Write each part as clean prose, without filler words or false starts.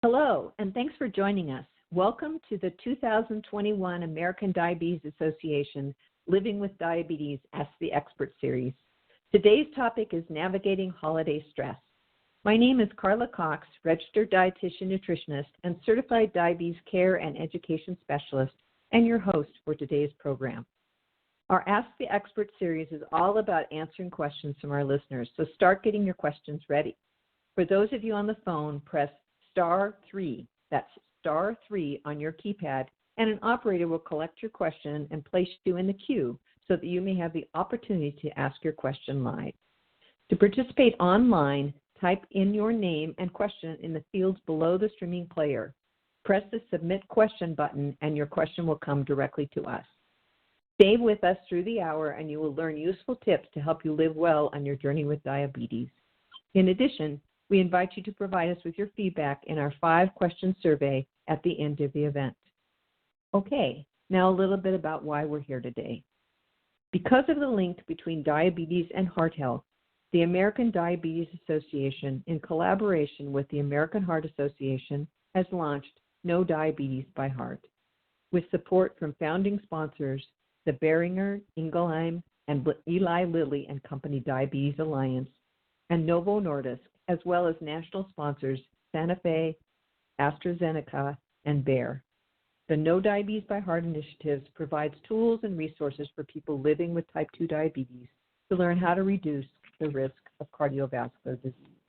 Hello, and thanks for joining us. Welcome to the 2021 American Diabetes Association Living with Diabetes Ask the Expert series. Today's topic is navigating holiday stress. My name is Carla Cox, registered dietitian nutritionist and certified diabetes care and education specialist, and your host for today's program. Our Ask the Expert series is all about answering questions from our listeners, so start getting your questions ready. For those of you on the phone, press *3, that's *3 on your keypad, and an operator will collect your question and place you in the queue so that you may have the opportunity to ask your question live. To participate online, type in your name and question in the fields below the streaming player. Press the Submit Question button and your question will come directly to us. Stay with us through the hour and you will learn useful tips to help you live well on your journey with diabetes. In addition, we invite you to provide us with your feedback in our 5-question survey at the end of the event. Okay, now a little bit about why we're here today. Because of the link between diabetes and heart health, the American Diabetes Association, in collaboration with the American Heart Association, has launched No Diabetes by Heart, with support from founding sponsors, the Boehringer, Ingelheim, and Eli Lilly and Company Diabetes Alliance, and Novo Nordisk, as well as national sponsors Santa Fe, AstraZeneca, and Bayer. The No Diabetes by Heart initiatives provides tools and resources for people living with type 2 diabetes to learn how to reduce the risk of cardiovascular disease.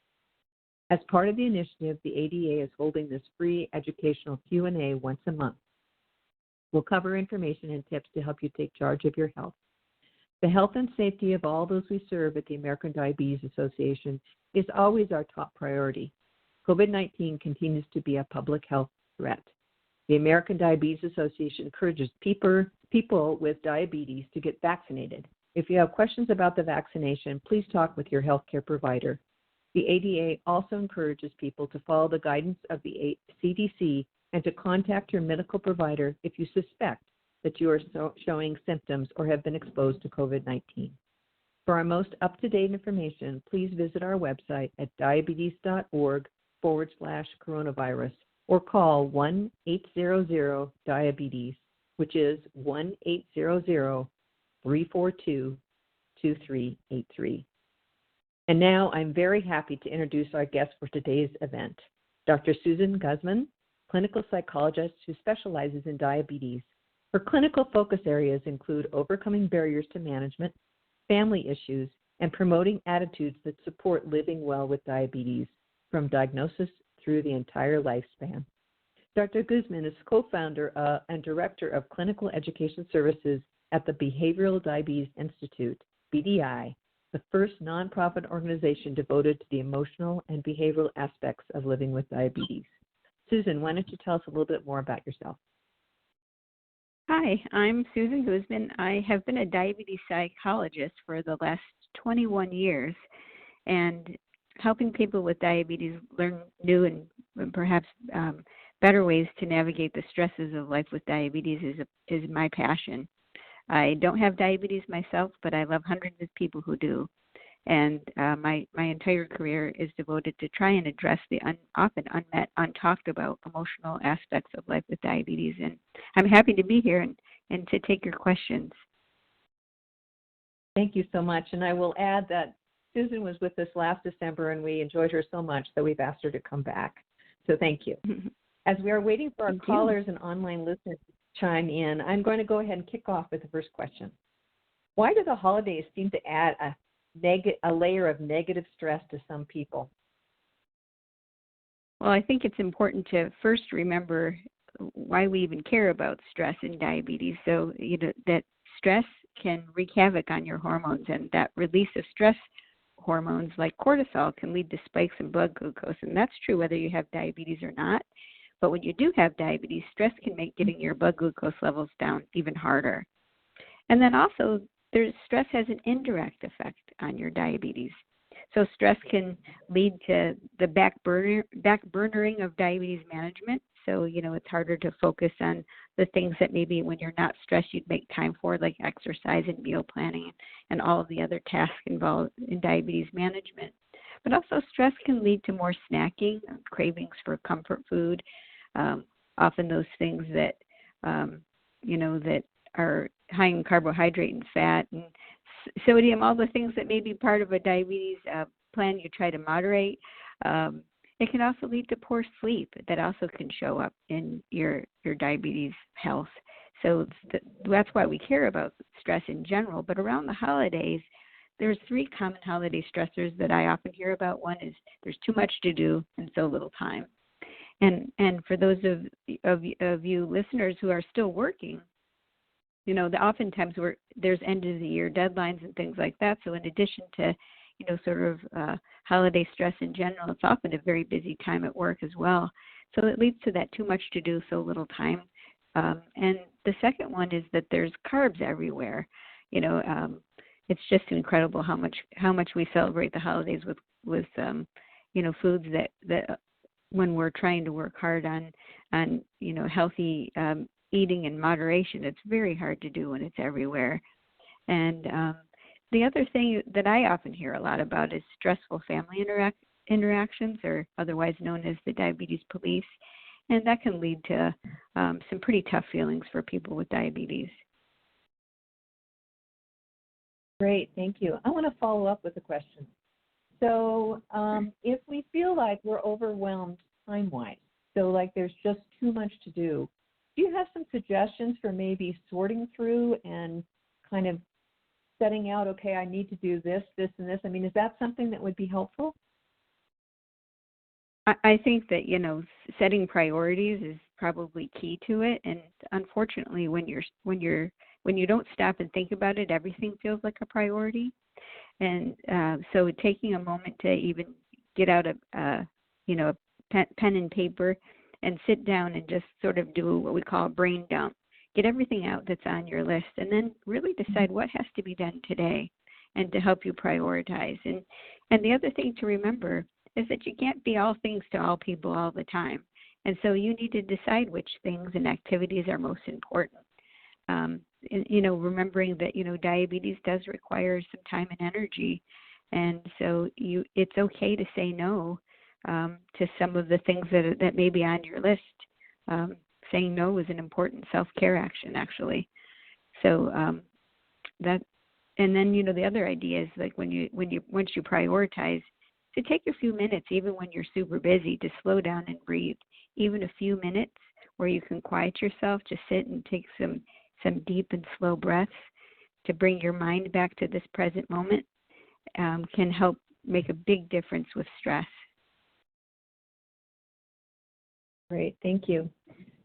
As part of the initiative, the ADA is holding this free educational Q&A once a month. We'll cover information and tips to help you take charge of your health. The health and safety of all those we serve at the American Diabetes Association is always our top priority. COVID-19 continues to be a public health threat. The American Diabetes Association encourages people with diabetes to get vaccinated. If you have questions about the vaccination, please talk with your healthcare provider. The ADA also encourages people to follow the guidance of the CDC and to contact your medical provider if you suspect that you are showing symptoms or have been exposed to COVID-19. For our most up-to-date information, please visit our website at diabetes.org/coronavirus or call 1-800-DIABETES, which is 1-800-342-2383. And now I'm very happy to introduce our guest for today's event, Dr. Susan Guzman, clinical psychologist who specializes in diabetes. Her clinical focus areas include overcoming barriers to management, family issues, and promoting attitudes that support living well with diabetes from diagnosis through the entire lifespan. Dr. Guzman is co-founder and director of clinical education services at the Behavioral Diabetes Institute, BDI, the first nonprofit organization devoted to the emotional and behavioral aspects of living with diabetes. Susan, why don't you tell us a little bit more about yourself? Hi, I'm Susan Guzman. I have been a diabetes psychologist for the last 21 years, and helping people with diabetes learn new and perhaps better ways to navigate the stresses of life with diabetes is my passion. I don't have diabetes myself, but I love hundreds of people who do. And my entire career is devoted to try and address the often unmet, untalked about emotional aspects of life with diabetes. And I'm happy to be here and to take your questions. Thank you so much. And I will add that Susan was with us last December, and we enjoyed her so much that we've asked her to come back. So thank you. As we are waiting for our callers and online listeners to chime in, I'm going to go ahead and kick off with the first question. Why do the holidays seem to add a layer of negative stress to some people? Well, I think it's important to first remember why we even care about stress in diabetes. So, that stress can wreak havoc on your hormones, and that release of stress hormones like cortisol can lead to spikes in blood glucose. And that's true whether you have diabetes or not. But when you do have diabetes, stress can make getting your blood glucose levels down even harder. And then also, stress has an indirect effect on your diabetes. So stress can lead to the backburnering of diabetes management. So, it's harder to focus on the things that maybe when you're not stressed, you'd make time for, like exercise and meal planning and all of the other tasks involved in diabetes management. But also stress can lead to more snacking, cravings for comfort food, often those things that, that are high in carbohydrate and fat and sodium, all the things that may be part of a diabetes plan you try to moderate. It can also lead to poor sleep. That also can show up in your diabetes health. So that's why we care about stress in general. But around the holidays, there's 3 common holiday stressors that I often hear about. One is there's too much to do and so little time. And for those of you listeners who are still working, oftentimes there's end of the year deadlines and things like that. So in addition to, sort of holiday stress in general, it's often a very busy time at work as well. So it leads to that too much to do, so little time. And the second one is that there's carbs everywhere. It's just incredible how much we celebrate the holidays with foods that when we're trying to work hard on healthy eating in moderation, it's very hard to do when it's everywhere. And the other thing that I often hear a lot about is stressful family interactions, or otherwise known as the diabetes police, and that can lead to some pretty tough feelings for people with diabetes. Great, thank you. I want to follow up with a question. So if we feel like we're overwhelmed time-wise, so like there's just too much to do you have some suggestions for maybe sorting through and kind of setting out, okay, I need to do this, this, and this? I mean, is that something that would be helpful? I think that, setting priorities is probably key to it. And unfortunately, when you don't stop and think about it, everything feels like a priority. And so taking a moment to even get out a pen and paper and sit down and just sort of do what we call a brain dump. Get everything out that's on your list, and then really decide what has to be done today and to help you prioritize. And the other thing to remember is that you can't be all things to all people all the time. And so you need to decide which things and activities are most important. Remembering that, diabetes does require some time and energy. And so it's okay to say no to some of the things that may be on your list. Saying no is an important self-care action, actually. So and then, the other idea is like once you prioritize, to take a few minutes, even when you're super busy, to slow down and breathe. Even a few minutes where you can quiet yourself, just sit and take some deep and slow breaths to bring your mind back to this present moment can help make a big difference with stress. Great, thank you.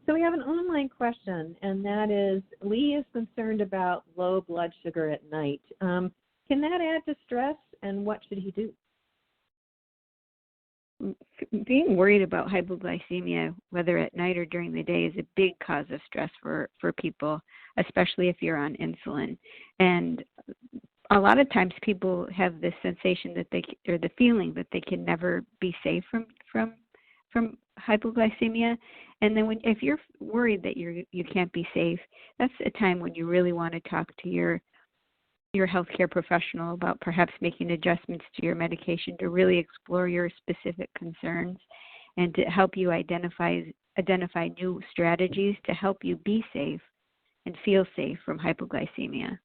So we have an online question, and that is, Lee is concerned about low blood sugar at night. Can that add to stress, and what should he do? Being worried about hypoglycemia, whether at night or during the day, is a big cause of stress for people, especially if you're on insulin. And a lot of times people have this sensation that or the feeling that they can never be safe from hypoglycemia. And then if you're worried that you can't be safe, that's a time when you really want to talk to your healthcare professional about perhaps making adjustments to your medication to really explore your specific concerns and to help you identify new strategies to help you be safe and feel safe from hypoglycemia.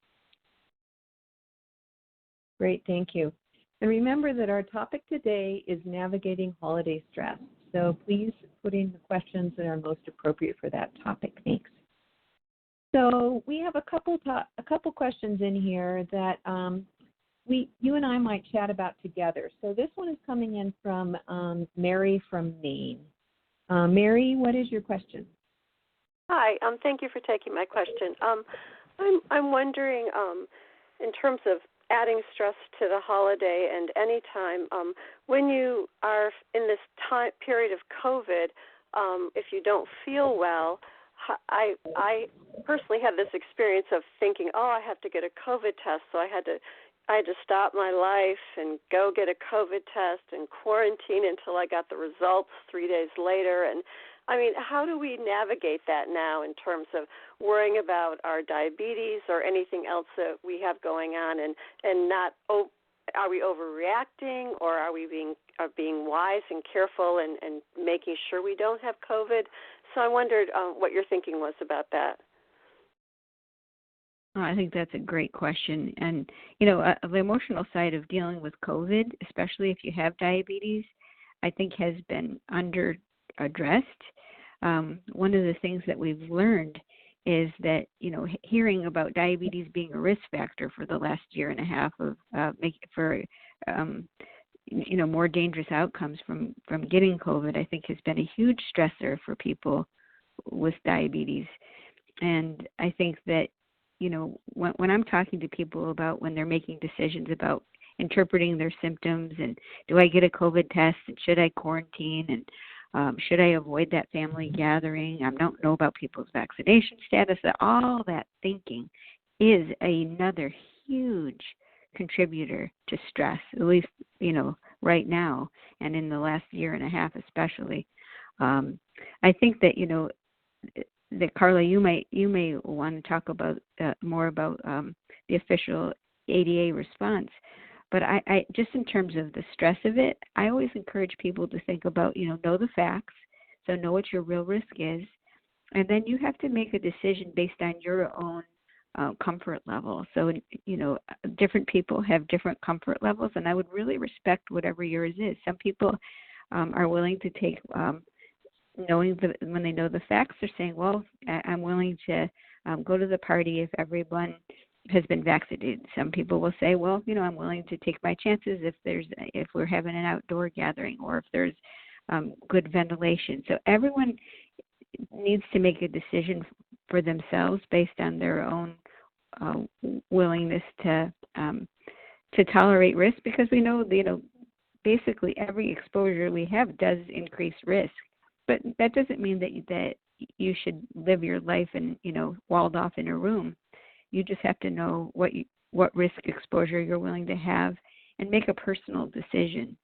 Great, thank you. And remember that our topic today is navigating holiday stress. So please put in the questions that are most appropriate for that topic. Thanks. So we have a couple questions in here that you and I might chat about together. So this one is coming in from Mary from Maine. Mary, what is your question? Hi. Thank you for taking my question. I'm wondering, in terms of adding stress to the holiday and any time, when you are in this time period of COVID, if you don't feel well, I personally had this experience of thinking, I have to get a COVID test, so I had to stop my life and go get a COVID test and quarantine until I got the results 3 days later. And I mean, how do we navigate that now in terms of worrying about our diabetes or anything else that we have going on and not are we overreacting, or are we being wise and careful and making sure we don't have COVID? So I wondered what your thinking was about that. Oh, I think that's a great question. And, the emotional side of dealing with COVID, especially if you have diabetes, I think has been under addressed. One of the things that we've learned is that, hearing about diabetes being a risk factor for the last year and a half of more dangerous outcomes from getting COVID, I think has been a huge stressor for people with diabetes. And I think that, when I'm talking to people about when they're making decisions about interpreting their symptoms and do I get a COVID test and should I quarantine and should I avoid that family gathering? I don't know about people's vaccination status. All that thinking is another huge contributor to stress, at least, right now and in the last year and a half especially. I think that, that Carla, you may want to talk about more about the official ADA response. But I just in terms of the stress of it, I always encourage people to think about, know the facts, so know what your real risk is, and then you have to make a decision based on your own comfort level. So, different people have different comfort levels, and I would really respect whatever yours is. Some people are willing to take, knowing that when they know the facts, they're saying, well, I'm willing to go to the party if everyone has been vaccinated. Some people will say, well, I'm willing to take my chances if we're having an outdoor gathering or if there's good ventilation. So everyone needs to make a decision for themselves based on their own willingness to tolerate risk, because we know, basically every exposure we have does increase risk. But that doesn't mean that you should live your life and, walled off in a room. You just have to know what risk exposure you're willing to have and make a personal decision.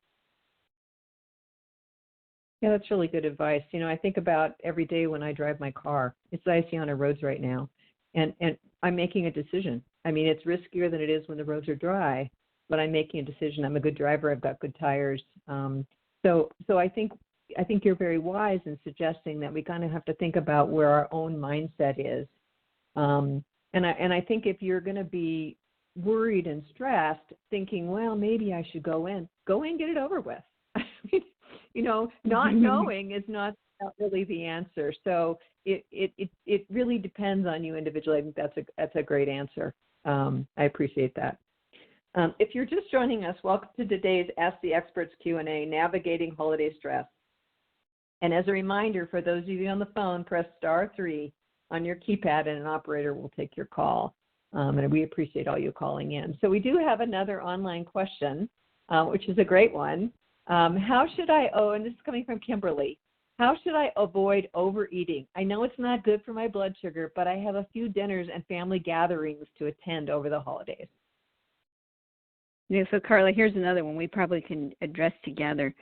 Yeah, that's really good advice. I think about every day when I drive my car. It's icy on our roads right now, and I'm making a decision. I mean, it's riskier than it is when the roads are dry, but I'm making a decision. I'm a good driver. I've got good tires. So I think you're very wise in suggesting that we kind of have to think about where our own mindset is. And I think if you're going to be worried and stressed, thinking, well, maybe I should go in, get it over with. I mean, not knowing is not really the answer. So it really depends on you individually. I think that's a great answer. I appreciate that. If you're just joining us, welcome to today's Ask the Experts Q&A, Navigating Holiday Stress. And as a reminder, for those of you on the phone, press *3 on your keypad and an operator will take your call. And we appreciate all you calling in. So we do have another online question, which is a great one. How should I, and this is coming from Kimberly, how should I avoid overeating? I know it's not good for my blood sugar, but I have a few dinners and family gatherings to attend over the holidays. Yeah, so Carla, here's another one we probably can address together.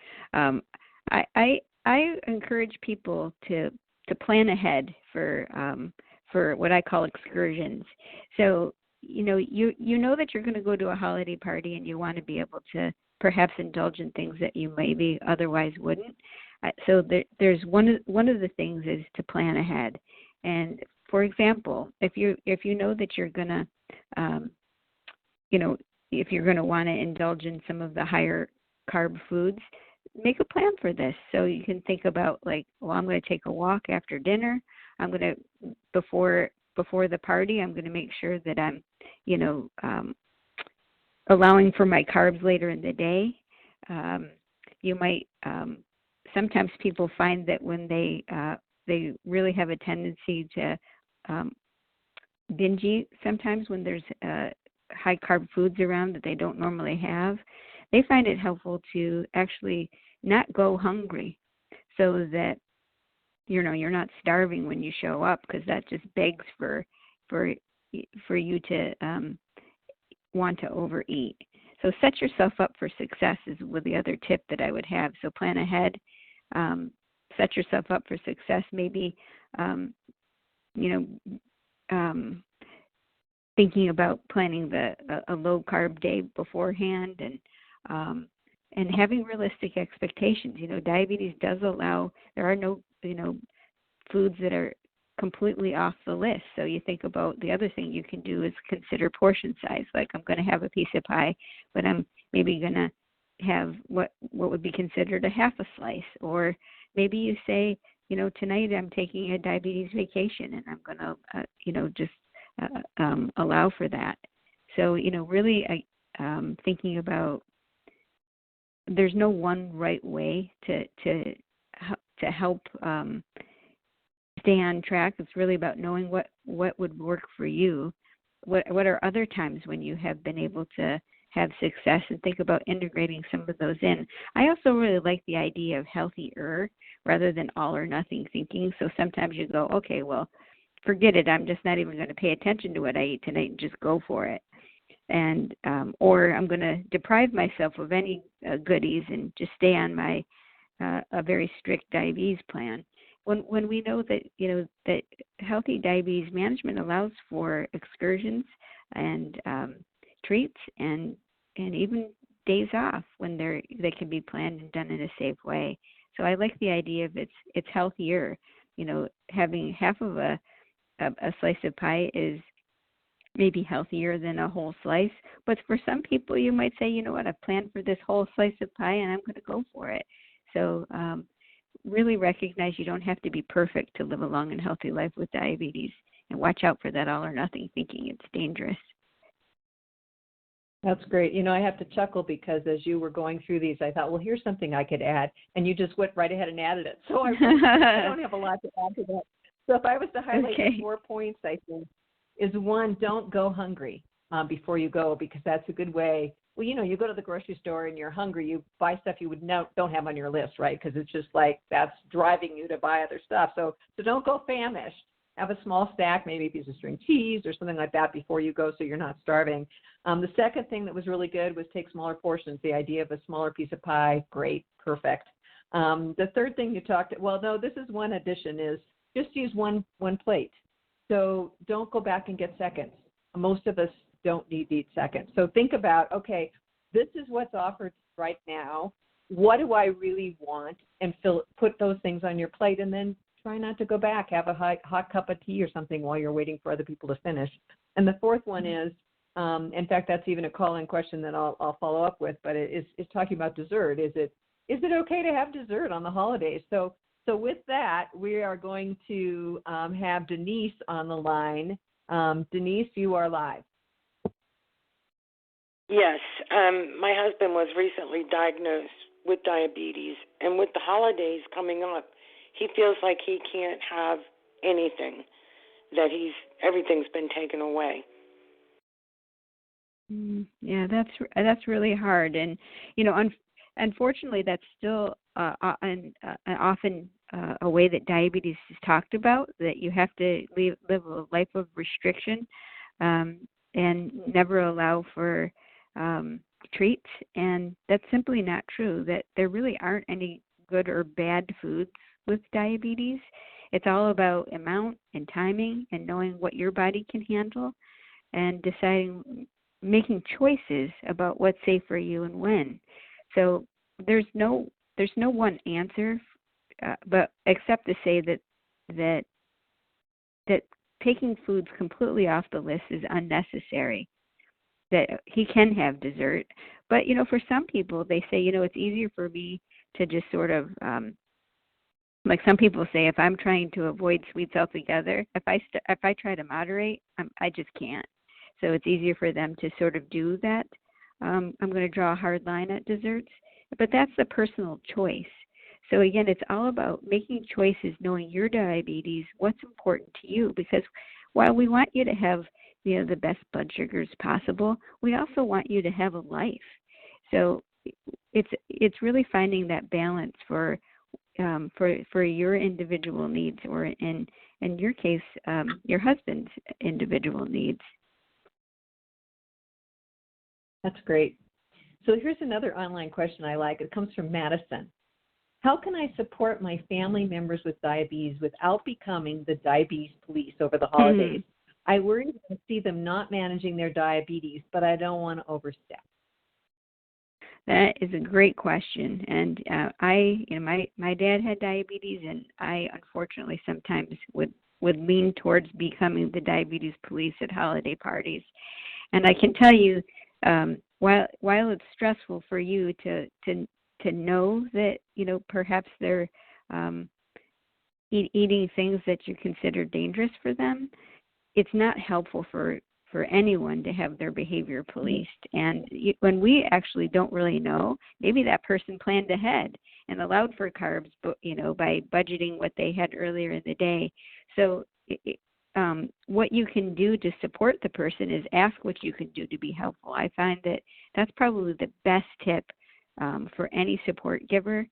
I encourage people to plan ahead for what I call excursions. So, you know that you're going to go to a holiday party and you want to be able to perhaps indulge in things that you maybe otherwise wouldn't. So there's one of the things is to plan ahead. And for example, if you know that you're going to, if you're going to want to indulge in some of the higher carb foods, make a plan for this. So you can think about I'm going to take a walk after dinner. I'm going to, before the party, I'm going to make sure that I'm, allowing for my carbs later in the day. You might, sometimes people find that when they really have a tendency to binge eat, sometimes when there's high carb foods around that they don't normally have, they find it helpful to actually not go hungry so that, you're not starving when you show up, because that just begs for you to want to overeat. So set yourself up for success is the other tip that I would have. So plan ahead, set yourself up for success. Maybe, thinking about planning a low carb day beforehand, and having realistic expectations. Diabetes does allow, there are no, foods that are completely off the list. So you think about the other thing you can do is consider portion size. Like, I'm going to have a piece of pie, but I'm maybe going to have what would be considered a half a slice. Or maybe you say, tonight I'm taking a diabetes vacation, and I'm going to, just allow for that. So, really thinking about, there's no one right way to help stay on track. It's really about knowing what would work for you. What are other times when you have been able to have success, and think about integrating some of those in. I also really like the idea of healthier rather than all or nothing thinking. So sometimes you go, okay, well, forget it. I'm just not even going to pay attention to what I eat tonight and just go for it. And or I'm going to deprive myself of any goodies and just stay on my a very strict diabetes plan. When we know that that healthy diabetes management allows for excursions and treats and even days off when they can be planned and done in a safe way. So I like the idea of it's healthier. Having half of a slice of pie is maybe healthier than a whole slice. But for some people, you might say, you know what, I've planned for this whole slice of pie and I'm going to go for it. So really recognize you don't have to be perfect to live a long and healthy life with diabetes, and watch out for that all or nothing thinking. It's dangerous. That's great. I have to chuckle because as you were going through these, I thought, well, here's something I could add, and you just went right ahead and added it. So I don't have a lot to add to that. So if I was to highlight the 4 points, I think, is 1, don't go hungry before you go, because that's a good way. Well, you go to the grocery store and you're hungry, you buy stuff you don't have on your list, right? Because it's just like that's driving you to buy other stuff. So don't go famished. Have a small stack, maybe a piece of string cheese or something like that before you go, so you're not starving. The second thing that was really good was take smaller portions. The idea of a smaller piece of pie, great, perfect. The third thing you talked, this is one addition, is just use one plate. So don't go back and get seconds. Most of us don't need to eat seconds. So think about, okay, this is what's offered right now. What do I really want? And put those things on your plate, and then try not to go back. Have a hot cup of tea or something while you're waiting for other people to finish. And the fourth one is, in fact, that's even a call-in question that I'll follow up with, but it's talking about dessert. Is it okay to have dessert on the holidays? So with that, we are going to have Denise on the line. Denise, you are live. Yes. My husband was recently diagnosed with diabetes, and with the holidays coming up, he feels like he can't have anything, that everything's been taken away. Yeah, that's really hard, and unfortunately, that's still often a way that diabetes is talked about. That you have to live a life of restriction, and never allow for treats, and that's simply not true. That there really aren't any good or bad foods with diabetes. It's all about amount and timing and knowing what your body can handle, and making choices about what's safe for you and when. So there's no one answer, but except to say that taking foods completely off the list is unnecessary. That he can have dessert, but for some people they say it's easier for me to just sort of like some people say, if I'm trying to avoid sweets altogether, if I try to moderate, I just can't. So it's easier for them to sort of do that. I'm going to draw a hard line at desserts, but that's a personal choice. So again, it's all about making choices, knowing your diabetes, what's important to you, because while we want you to have the best blood sugars possible, we also want you to have a life. So it's really finding that balance for your individual needs, or in your case, your husband's individual needs. That's great. So here's another online question I like. It comes from Madison. How can I support my family members with diabetes without becoming the diabetes police over the holidays? I worry to see them not managing their diabetes, but I don't want to overstep. That is a great question, and my dad had diabetes, and I unfortunately sometimes would lean towards becoming the diabetes police at holiday parties. And I can tell you, while it's stressful for you to know that perhaps they're eating things that you consider dangerous for them, it's not helpful for anyone to have their behavior policed. And when we actually don't really know, maybe that person planned ahead and allowed for carbs, by budgeting what they had earlier in the day. So what you can do to support the person is ask what you can do to be helpful. I find that that's probably the best tip for any support giver,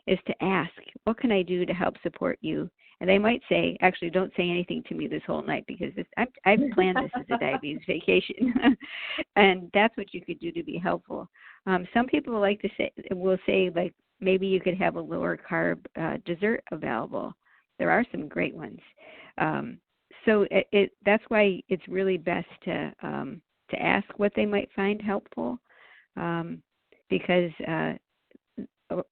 is to ask, what can I do to help support you? And they might say, actually, don't say anything to me this whole night, because I've planned this as a diabetes vacation. And that's what you could do to be helpful. Some people will say, like, maybe you could have a lower carb dessert available. There are some great ones. So that's why it's really best to ask what they might find helpful, because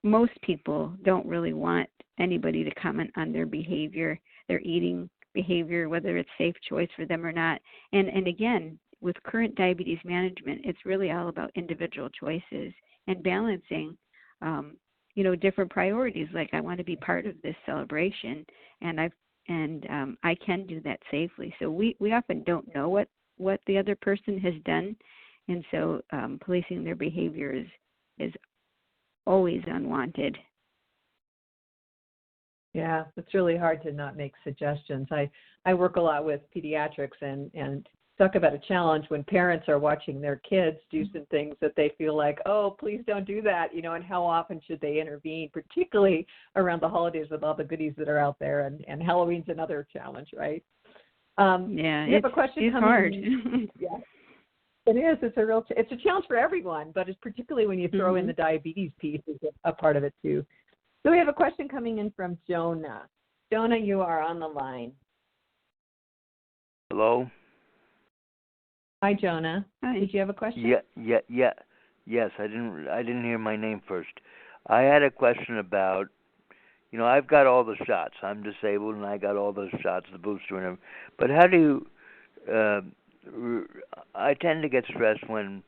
most people don't really want anybody to comment on their behavior, their eating behavior, whether it's safe choice for them or not. And again, with current diabetes management, it's really all about individual choices and balancing, different priorities. Like, I want to be part of this celebration, and I can do that safely. So we often don't know what the other person has done, and so policing their behavior is always unwanted. Yeah, it's really hard to not make suggestions. I work a lot with pediatrics and talk about a challenge when parents are watching their kids do some things that they feel like, oh, please don't do that, and how often should they intervene, particularly around the holidays with all the goodies that are out there, and Halloween's another challenge, right? Yeah, you have a question it's coming hard. Yeah, it is. It's a challenge for everyone, but it's particularly when you throw in the diabetes piece is a part of it too. So we have a question coming in from Jonah. Jonah, you are on the line. Hello? Hi, Jonah. Hi. Did you have a question? Yeah. Yes, I didn't hear my name first. I had a question about, I've got all the shots. I'm disabled, and I got all those shots, the booster and everything. But how do you? I tend to get stressed when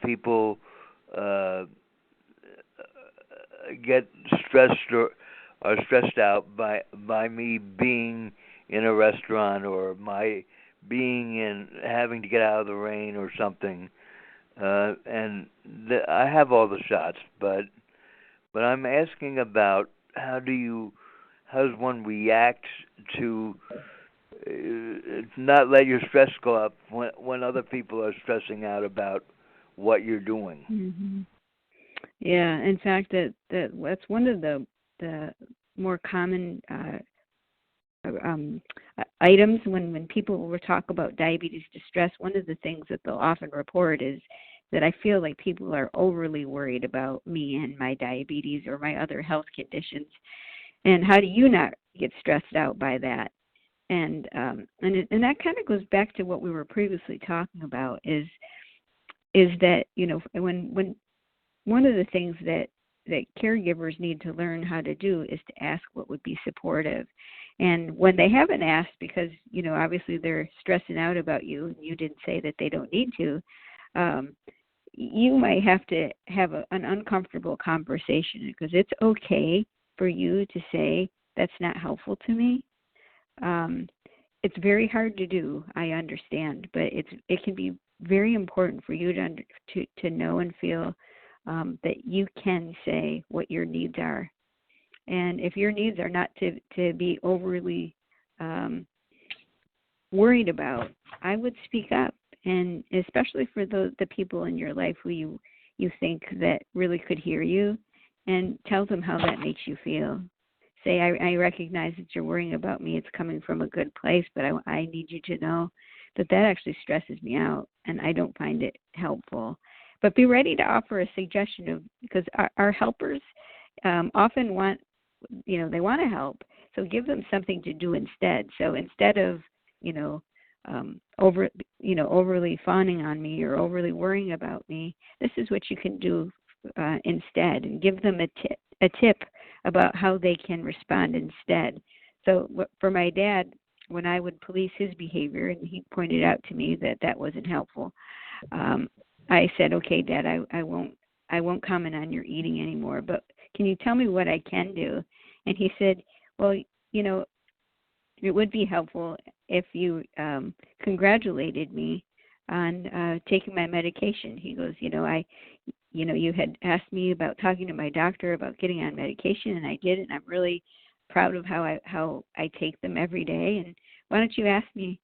people get stressed or are stressed out by me being in a restaurant, or my being in having to get out of the rain or something. I have all the shots, but I'm asking about how does one react to not let your stress go up when other people are stressing out about what you're doing. Mm-hmm. Yeah, in fact, that's one of the more common items when people will talk about diabetes distress. One of the things that they'll often report is that I feel like people are overly worried about me and my diabetes or my other health conditions. And how do you not get stressed out by that? And that kind of goes back to what we were previously talking about, is that, when one of the things that caregivers need to learn how to do is to ask what would be supportive. And when they haven't asked, because, obviously they're stressing out about you, and you didn't say that they don't need to, you might have to have an uncomfortable conversation, because it's okay for you to say, that's not helpful to me. It's very hard to do, I understand, but it can be very important for you to know and feel that you can say what your needs are. And if your needs are not to be overly worried about, I would speak up, and especially for the people in your life who you think that really could hear you, and tell them how that makes you feel. Say, I recognize that you're worrying about me. It's coming from a good place, but I need you to know that actually stresses me out, and I don't find it helpful. But be ready to offer a suggestion because our helpers often want, they want to help. So give them something to do instead. So instead of overly fawning on me or overly worrying about me. This is what you can do instead, and give them a tip about how they can respond instead. So for my dad, when I would police his behavior, and he pointed out to me that wasn't helpful, I said, "Okay, Dad, I won't comment on your eating anymore, but can you tell me what I can do?" And he said, "Well, it would be helpful if you congratulated me on taking my medication." He goes, you had asked me about talking to my doctor about getting on medication, and I did, and I'm really proud of how I take them every day. And why don't you ask me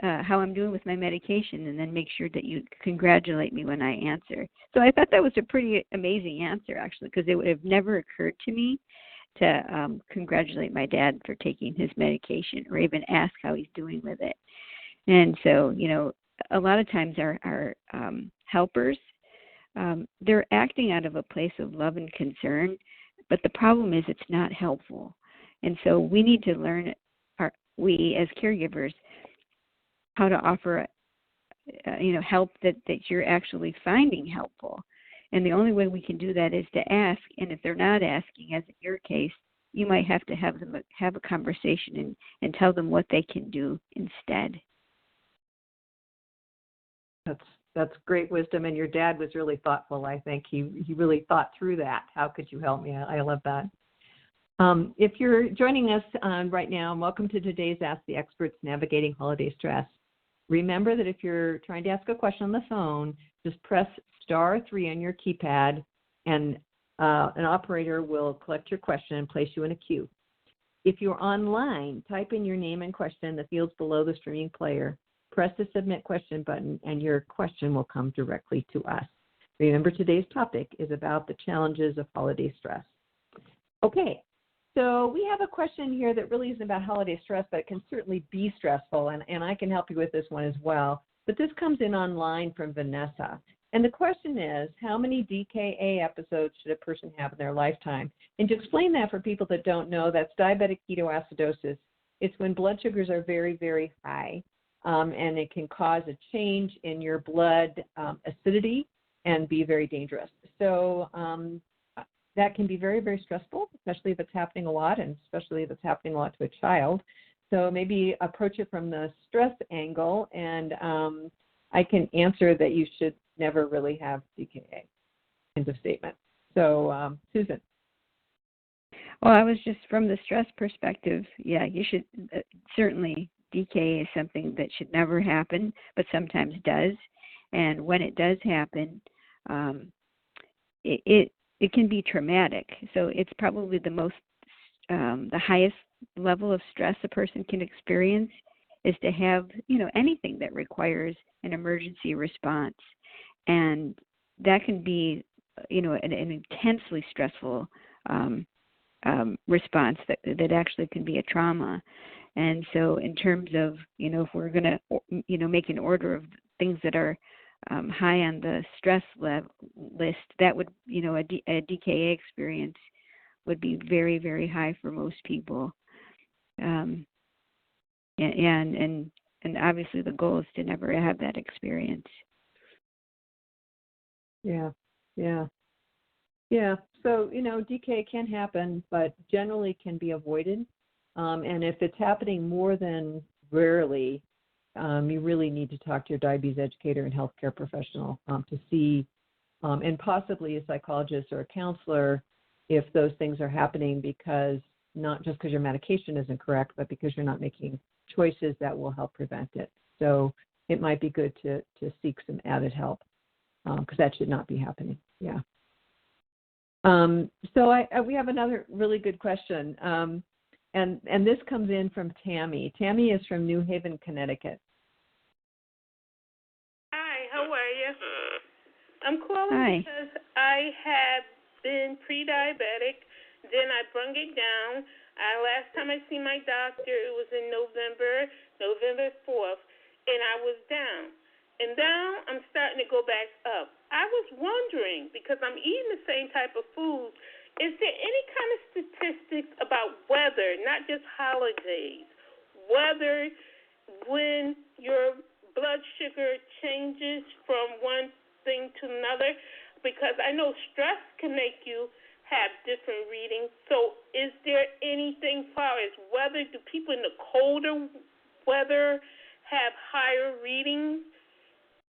how I'm doing with my medication, and then make sure that you congratulate me when I answer. So I thought that was a pretty amazing answer, actually, because it would have never occurred to me to congratulate my dad for taking his medication or even ask how he's doing with it. And so, a lot of times our helpers, they're acting out of a place of love and concern, but the problem is it's not helpful. And so we need to learn, we as caregivers, how to offer help that you're actually finding helpful. And the only way we can do that is to ask. And if they're not asking, as in your case, you might have to have them have a conversation and tell them what they can do instead. That's great wisdom, and your dad was really thoughtful. I think he really thought through that. How could you help me? I love that. If you're joining us right now, welcome to today's Ask the Experts, Navigating Holiday Stress. Remember that if you're trying to ask a question on the phone, just press *3 on your keypad, and an operator will collect your question and place you in a queue. If you're online, type in your name and question in the fields below the streaming player. Press the Submit Question button, and your question will come directly to us. Remember, today's topic is about the challenges of holiday stress. Okay, so we have a question here that really isn't about holiday stress, but it can certainly be stressful, and I can help you with this one as well. But this comes in online from Vanessa. And the question is, how many DKA episodes should a person have in their lifetime? And to explain that for people that don't know, that's diabetic ketoacidosis. It's when blood sugars are very, very high, and it can cause a change in your blood acidity and be very dangerous. So that can be very, very stressful, especially if it's happening a lot, and especially if it's happening a lot to a child. So maybe approach it from the stress angle, and I can answer that you should never really have DKA. End of statement. So, Susan. Well, I was just from the stress perspective, yeah, you should certainly, DKA is something that should never happen, but sometimes does. And when it does happen, it can be traumatic. So it's probably the highest level of stress a person can experience is to have, anything that requires an emergency response. And that can be, an intensely stressful response that actually can be a trauma. And so in terms of, if we're going to, make an order of things that are high on the stress list, that would, a DKA experience would be very, very high for most people. And obviously the goal is to never have that experience. Yeah. So, DKA can happen, but generally can be avoided. And if it's happening more than rarely, you really need to talk to your diabetes educator and healthcare professional to see, and possibly a psychologist or a counselor, if those things are happening because not just because your medication isn't correct, but because you're not making choices that will help prevent it. So it might be good to seek some added help because that should not be happening. Yeah. So we have another really good question. And this comes in from Tammy. Tammy is from New Haven, Connecticut. Hi, how are you? I'm calling because I have been pre-diabetic, then I brung it down. Last time I seen my doctor, it was in November 4th, and I was down. And now I'm starting to go back up. I was wondering, because I'm eating the same type of food, is there any kind of statistics about weather, not just holidays, whether when your blood sugar changes from one thing to another? Because I know stress can make you have different readings. So is there anything far as weather? Do people in the colder weather have higher readings?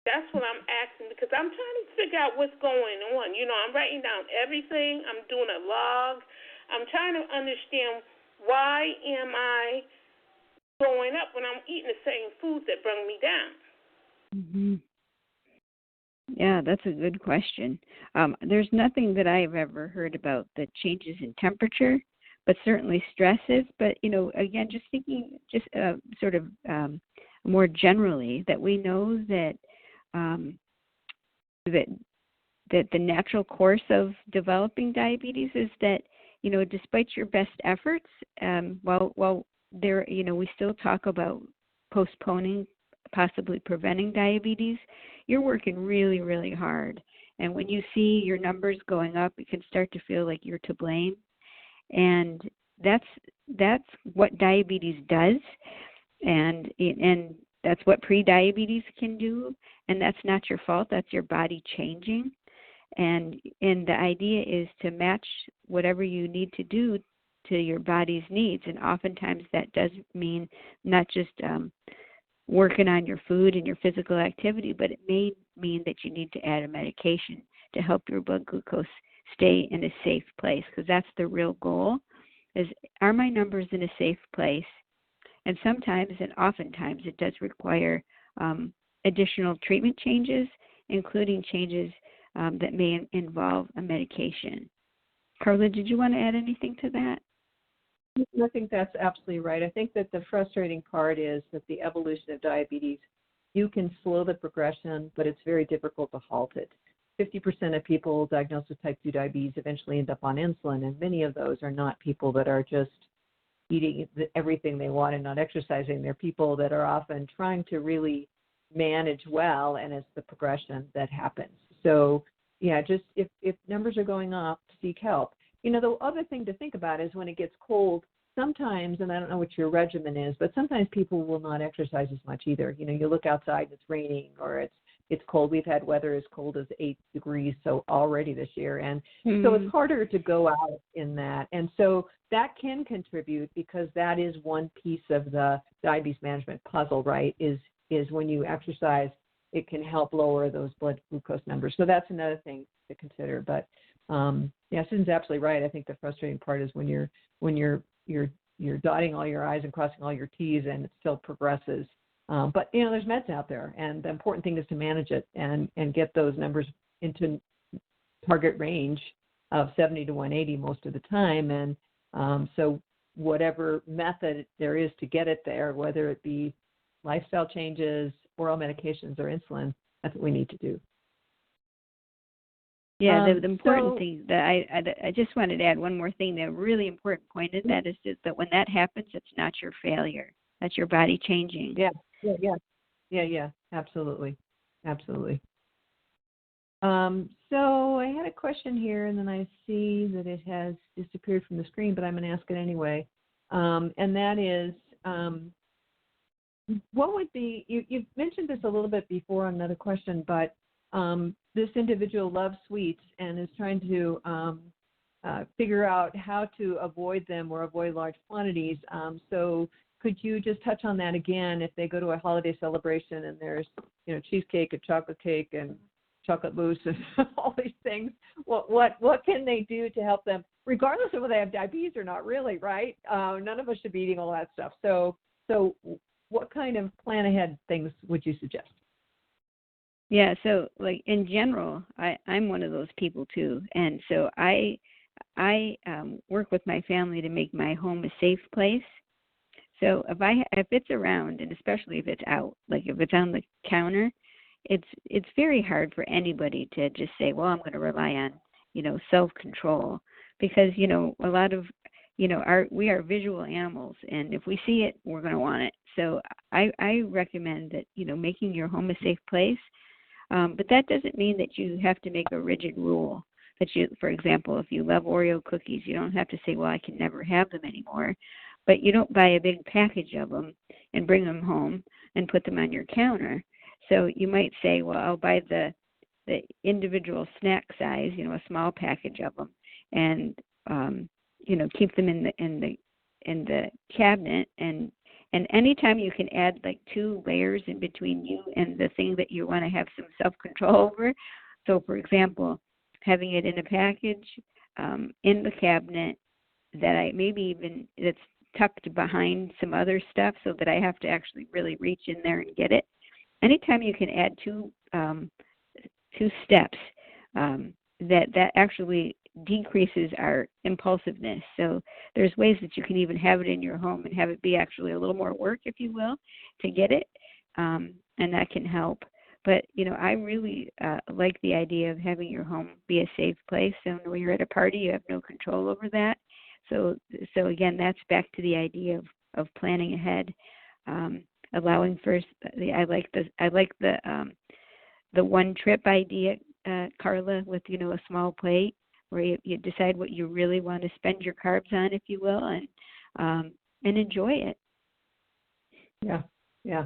That's what I'm asking, because I'm trying to figure out what's going on. You know, I'm writing down everything. I'm doing a log. I'm trying to understand, why am I going up when I'm eating the same food that bring me down? Mm-hmm. Yeah, that's a good question. There's nothing that I've ever heard about the changes in temperature, but certainly stresses. But, you know, again, just thinking sort of more generally, that we know that that the natural course of developing diabetes is that, you know, despite your best efforts, while there, you know, we still talk about postponing, possibly preventing diabetes, you're working really, really hard. And when you see your numbers going up, it can start to feel like you're to blame. And that's what diabetes does, and that's what prediabetes can do. And that's not your fault. That's your body changing. And the idea is to match whatever you need to do to your body's needs. And oftentimes that does mean not just working on your food and your physical activity, but it may mean that you need to add a medication to help your blood glucose stay in a safe place, because that's the real goal, is, are my numbers in a safe place? And sometimes, and oftentimes, it does require additional treatment changes, including changes that may involve a medication. Carla, did you want to add anything to that? I think that's absolutely right. I think that the frustrating part is that the evolution of diabetes, you can slow the progression, but it's very difficult to halt it. 50% of people diagnosed with type 2 diabetes eventually end up on insulin, and many of those are not people that are just eating everything they want and not exercising. They're people that are often trying to really manage well, and it's the progression that happens. So, yeah, just if numbers are going up, seek help. You know, the other thing to think about is when it gets cold, sometimes, and I don't know what your regimen is, but sometimes people will not exercise as much either. You know, you look outside and it's raining, or it's cold. We've had weather as cold as 8 degrees so already this year, and so it's harder to go out in that. And so that can contribute, because that is one piece of the diabetes management puzzle, right, is when you exercise, it can help lower those blood glucose numbers. So that's another thing to consider. But yeah, Susan's absolutely right. I think the frustrating part is when you're dotting all your I's and crossing all your T's, and it still progresses. But you know, there's meds out there, and the important thing is to manage it and get those numbers into target range of 70 to 180 most of the time. And so whatever method there is to get it there, whether it be lifestyle changes, oral medications, or insulin, that's what we need to do. Yeah, the important thing that I just wanted to add one more thing. The really important point of that is that when that happens, it's not your failure. That's your body changing. Yeah, absolutely. So I had a question here, and then I see that it has disappeared from the screen, but I'm going to ask it anyway. And that is, what would be, you've mentioned this a little bit before on another question, but this individual loves sweets and is trying to figure out how to avoid them or avoid large quantities. So could you just touch on that again? If they go to a holiday celebration and there's, you know, cheesecake and chocolate cake and chocolate mousse and all these things, what can they do to help them, regardless of whether they have diabetes or not? Really, right? None of us should be eating all that stuff. So what kind of plan ahead things would you suggest? Yeah, so like in general, I'm one of those people too, and so I work with my family to make my home a safe place. So if it's around, and especially if it's out, like if it's on the counter, it's very hard for anybody to just say, well, I'm going to rely on, you know, self-control, because, you know, a lot of, you know, we are visual animals, and if we see it, we're going to want it. So I recommend that, you know, making your home a safe place. But that doesn't mean that you have to make a rigid rule that you, for example, if you love Oreo cookies, you don't have to say, well, I can never have them anymore. but you don't buy a big package of them and bring them home and put them on your counter. So you might say, well, I'll buy the individual snack size, a small package of them, and keep them in the cabinet. And anytime you can add like 2 layers in between you and the thing that you want to have some self-control over. So, for example, having it in a package, in the cabinet that's tucked behind some other stuff, so that I have to actually really reach in there and get it. Anytime you can add 2 steps, that actually decreases our impulsiveness. So there's ways that you can even have it in your home and have it be actually a little more work, if you will, to get it, and that can help. But, I really like the idea of having your home be a safe place. So when you're at a party, you have no control over that. So again, that's back to the idea of planning ahead, allowing first. I like the one trip idea, Carla, with a small plate where you decide what you really want to spend your carbs on, if you will, and enjoy it. Yeah.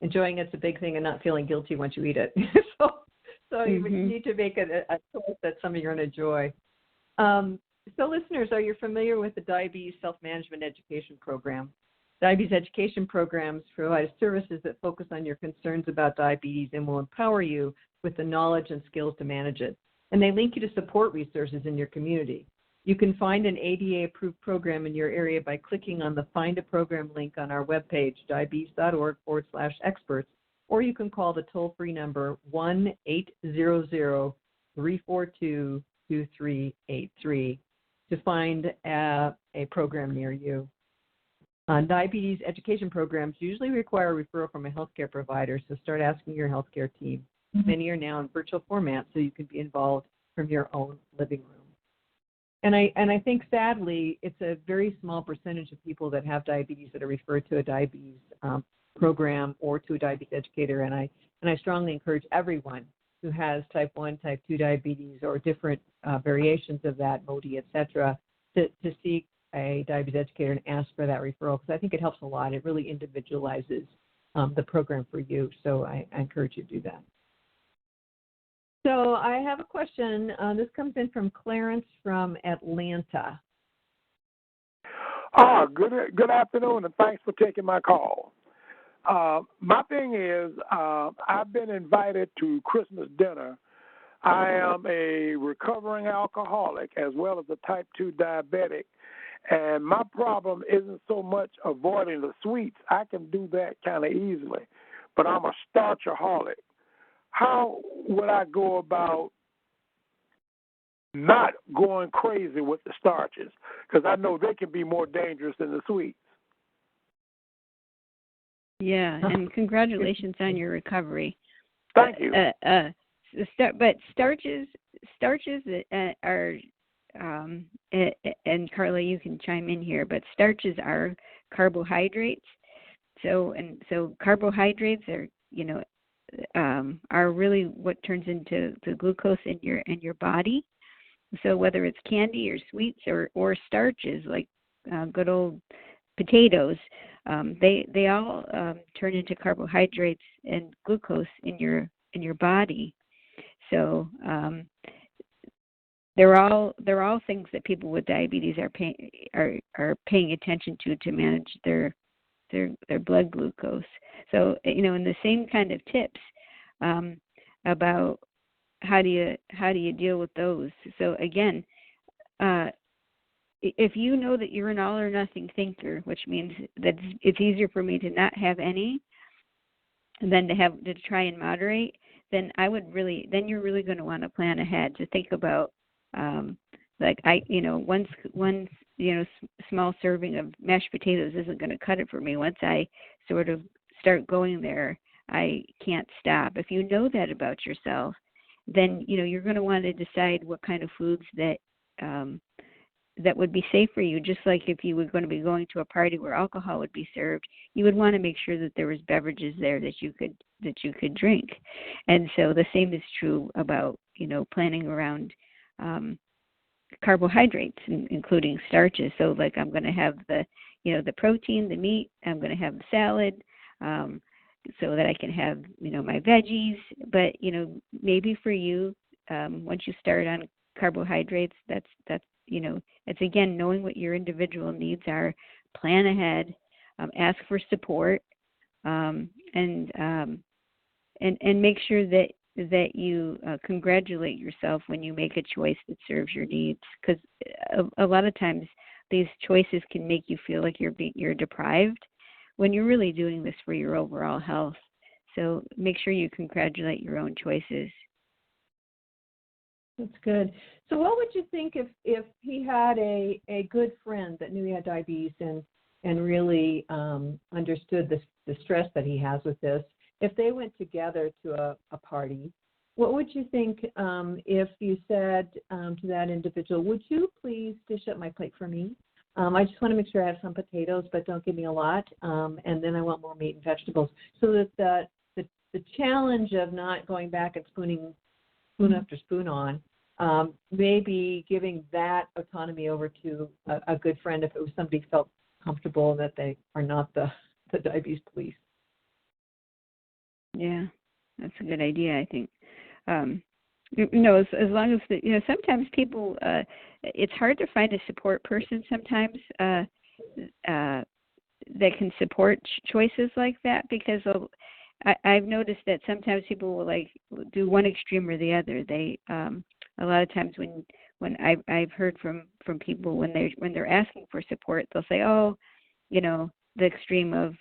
Enjoying it's a big thing, and not feeling guilty once you eat it. so you need to make it a choice that's something you're going to enjoy. So listeners, are you familiar with the Diabetes Self-Management Education Program? Diabetes education programs provide services that focus on your concerns about diabetes and will empower you with the knowledge and skills to manage it. And they link you to support resources in your community. You can find an ADA-approved program in your area by clicking on the Find a Program link on our webpage, diabetes.org/experts, or you can call the toll-free number 1-800-342-2383 to find a program near you. Diabetes education programs usually require a referral from a healthcare provider, so start asking your healthcare team. Many are now in virtual format, so you can be involved from your own living room. And I think, sadly, it's a very small percentage of people that have diabetes that are referred to a diabetes program or to a diabetes educator. And I strongly encourage everyone who has type 1, type 2 diabetes or different variations of that, MODI, et cetera, to seek a diabetes educator and ask for that referral, because I think it helps a lot. It really individualizes the program for you. So I encourage you to do that. So I have a question. This comes in from Clarence from Atlanta. Good afternoon, and thanks for taking my call. My thing is, I've been invited to Christmas dinner. I am a recovering alcoholic as well as a type 2 diabetic, and my problem isn't so much avoiding the sweets. I can do that kind of easily, but I'm a starchaholic. How would I go about not going crazy with the starches? Because I know they can be more dangerous than the sweets. Yeah, and congratulations on your recovery. Thank you. But starches are, and Carla, you can chime in here, but starches are carbohydrates. So carbohydrates are really what turns into the glucose in your body. So whether it's candy or sweets or starches like good old potatoes, they all turn into carbohydrates and glucose in your body. So they're all things that people with diabetes are paying attention to manage their blood glucose. So in the same kind of tips about how do you deal with those. So again, if you know that you're an all or nothing thinker, which means that it's easier for me to not have any than to try and moderate, then you're really going to want to plan ahead to think about one small serving of mashed potatoes isn't going to cut it for me. Once I sort of start going there, I can't stop. If you know that about yourself, then you're going to want to decide what kind of foods that would be safe for you. Just like if you were going to be going to a party where alcohol would be served, you would want to make sure that there was beverages there that you could drink. And so the same is true about planning around carbohydrates, including starches. So like I'm going to have the protein, the meat. I'm going to have the salad, so that I can have my veggies. But maybe for you, once you start on carbohydrates, that's it's again knowing what your individual needs are. Plan ahead, ask for support, and make sure that you congratulate yourself when you make a choice that serves your needs, because a lot of times these choices can make you feel like you're deprived when you're really doing this for your overall health. So make sure you congratulate your own choices. That's good. So what would you think if he had a good friend that knew he had diabetes and really understood the stress that he has with this? If they went together to a party, what would you think if you said to that individual, would you please dish up my plate for me? I just want to make sure I have some potatoes, but don't give me a lot. And then I want more meat and vegetables. So that the challenge of not going back and spoon after spoon on, maybe giving that autonomy over to a good friend if it was somebody who felt comfortable that they are not the diabetes police. Yeah, that's a good idea, I think. As long as sometimes people, it's hard to find a support person sometimes that can support choices like that, because I've noticed that sometimes people will do one extreme or the other. They a lot of times when I've heard from people when they're asking for support, they'll say, the extreme of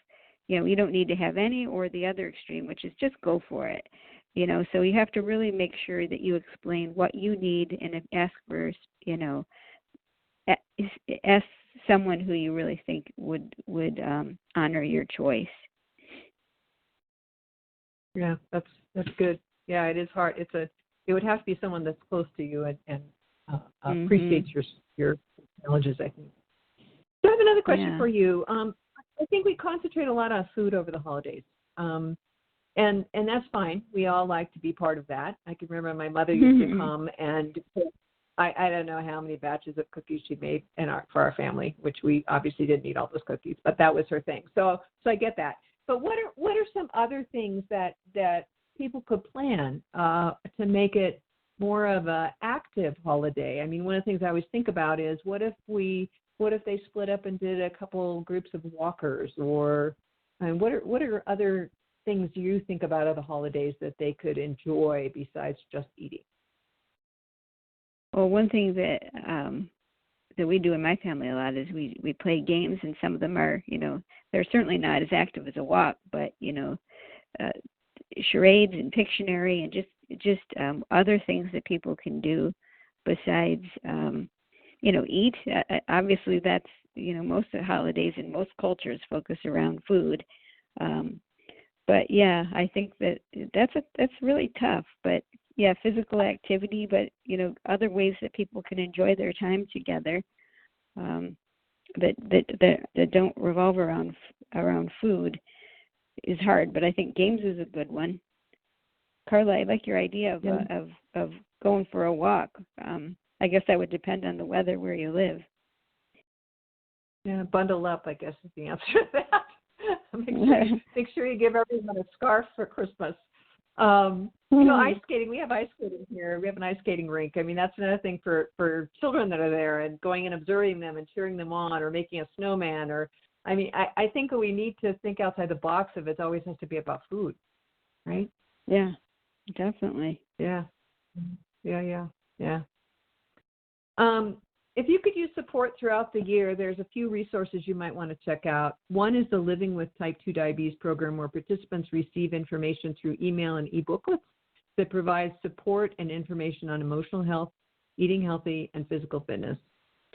you don't need to have any, or the other extreme, which is just go for it. So you have to really make sure that you explain what you need and ask for, ask someone who you really think would honor your choice. Yeah, that's good. Yeah, it is hard. It would have to be someone that's close to you and appreciates your challenges, I think. So I have another question for you. I think we concentrate a lot on food over the holidays, and that's fine. We all like to be part of that. I can remember my mother used to come, and I don't know how many batches of cookies she made for our family, which we obviously didn't eat all those cookies, but that was her thing. So I get that. But what are some other things that people could plan to make it more of an active holiday? I mean, one of the things I always think about is what if they split up and did a couple groups of walkers, or what are other things you think about of the holidays that they could enjoy besides just eating? Well, one thing that we do in my family a lot is we play games, and some of them are, they're certainly not as active as a walk, but charades and Pictionary and just other things that people can do besides eat. Obviously that's most of the holidays in most cultures focus around food, but yeah, I think that's really tough. But yeah, physical activity, but other ways that people can enjoy their time together that don't revolve around food is hard. But I think games is a good one. Carla, I like your idea of going for a walk. I guess that would depend on the weather where you live. Yeah, bundle up, I guess, is the answer to that. Make sure you give everyone a scarf for Christmas. Ice skating. We have ice skating here. We have an ice skating rink. I mean, that's another thing for children that are there, and going and observing them and cheering them on, or making a snowman. I think we need to think outside the box if it always has to be about food, right? Yeah, definitely. Yeah. If you could use support throughout the year, there's a few resources you might want to check out. One is the Living with Type 2 Diabetes program, where participants receive information through email and e-booklets that provide support and information on emotional health, eating healthy, and physical fitness,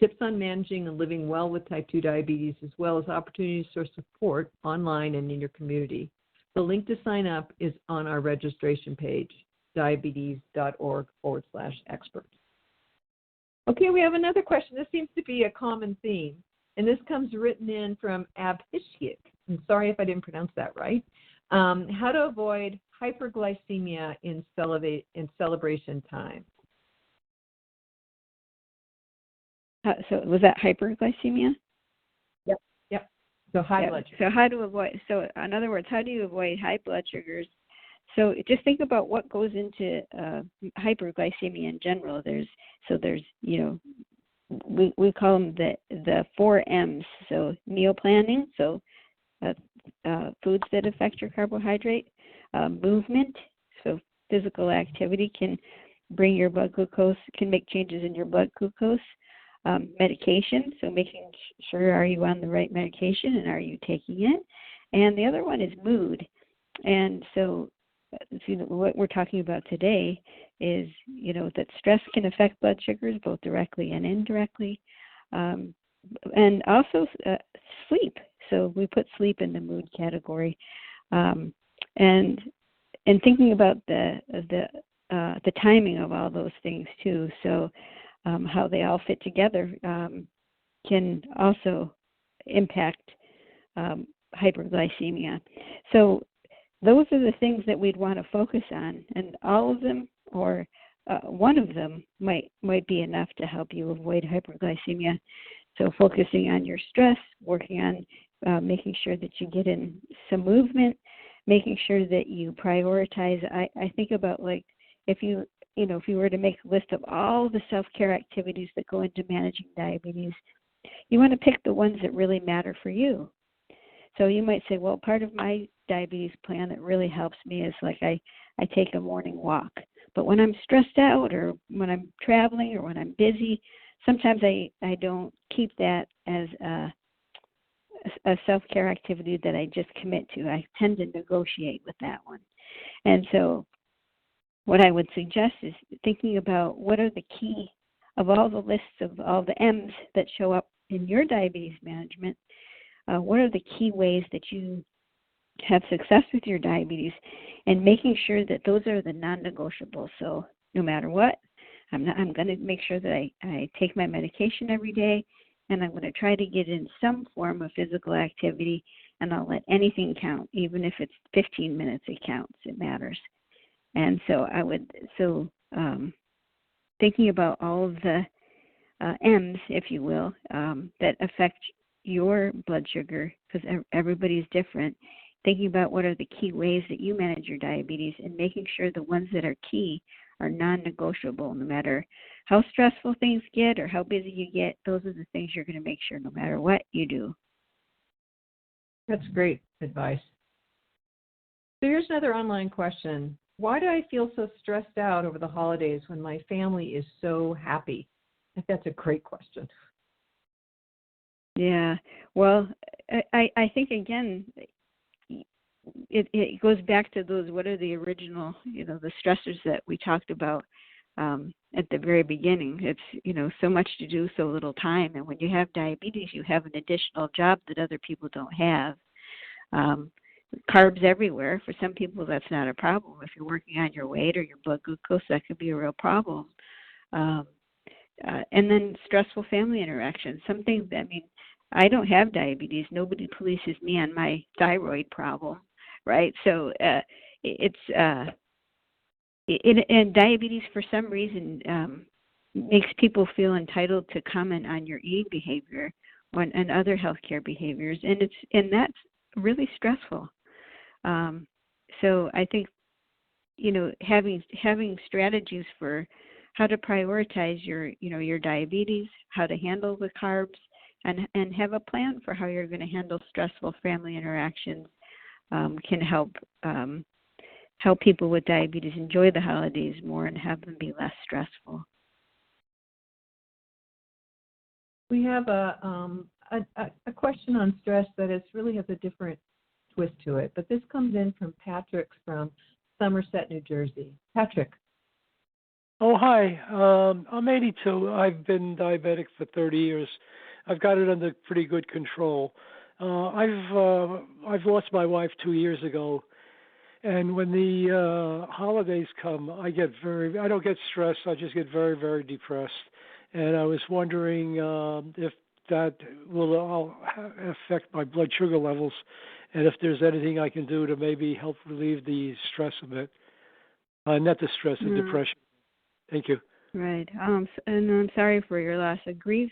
tips on managing and living well with type 2 diabetes, as well as opportunities for support online and in your community. The link to sign up is on our registration page, diabetes.org/experts. Okay, we have another question. This seems to be a common theme, and this comes written in from Abhishek. I'm sorry if I didn't pronounce that right. How to avoid hyperglycemia in celebration time. So was that hyperglycemia? Yep. So high blood sugar. So how to avoid? So in other words, how do you avoid high blood sugars? So just think about what goes into hyperglycemia in general. There's we call them the 4 M's. So meal planning. So foods that affect your carbohydrate. Movement. So physical activity can bring your blood glucose, can make changes in your blood glucose. Medication, so making sure, are you on the right medication and are you taking it? And the other one is mood. And so what we're talking about today is, that stress can affect blood sugars both directly and indirectly. And also sleep. So we put sleep in the mood category. And thinking about the timing of all those things too. So how they all fit together can also impact hyperglycemia. So those are the things that we'd want to focus on, and all of them or one of them might be enough to help you avoid hyperglycemia. So focusing on your stress, working on making sure that you get in some movement, making sure that you prioritize. I think about, like, if you were to make a list of all the self-care activities that go into managing diabetes, you want to pick the ones that really matter for you. So you might say, well, part of my diabetes plan that really helps me is, like, I take a morning walk. But when I'm stressed out, or when I'm traveling, or when I'm busy, sometimes I don't keep that as a self-care activity that I just commit to. I tend to negotiate with that one. And so what I would suggest is thinking about what are the key of all the lists of all the M's that show up in your diabetes management. What are the key ways that you have success with your diabetes, and making sure that those are the non-negotiables. So no matter what, I'm going to make sure that I take my medication every day, and I'm going to try to get in some form of physical activity, and I'll let anything count, even if it's 15 minutes. It counts. It matters. And so thinking about all of the M's, if you will, that affect your blood sugar, because everybody's different, thinking about what are the key ways that you manage your diabetes, and making sure the ones that are key are non-negotiable. No matter how stressful things get or how busy you get, those are the things you're going to make sure no matter what you do. That's great advice. So here's another online question. Why do I feel so stressed out over the holidays when my family is so happy? I think that's a great question. Yeah. Well, I think, again, it goes back to those, what are the original, the stressors that we talked about at the very beginning. It's, so much to do, so little time. And when you have diabetes, you have an additional job that other people don't have. Carbs everywhere. For some people, that's not a problem. If you're working on your weight or your blood glucose, that could be a real problem. And then stressful family interactions. Some things, I don't have diabetes. Nobody polices me on my thyroid problem, right? So and diabetes, for some reason, makes people feel entitled to comment on your eating behavior and other healthcare behaviors, and that's really stressful. So I think, having strategies for how to prioritize your diabetes, how to handle the carbs, and have a plan for how you're going to handle stressful family interactions can help people with diabetes enjoy the holidays more and have them be less stressful. We have a question on stress that really has a different twist to it, but this comes in from Patrick from Somerset, New Jersey. Patrick. Oh, hi. I'm 82. I've been diabetic for 30 years. I've got it under pretty good control. I've lost my wife 2 years ago, and when the holidays come, I don't get stressed. I just get very, very depressed. And I was wondering if that will affect my blood sugar levels, and if there's anything I can do to maybe help relieve the stress a bit. Not the stress, the depression. Thank you. Right. And I'm sorry for your loss. Grief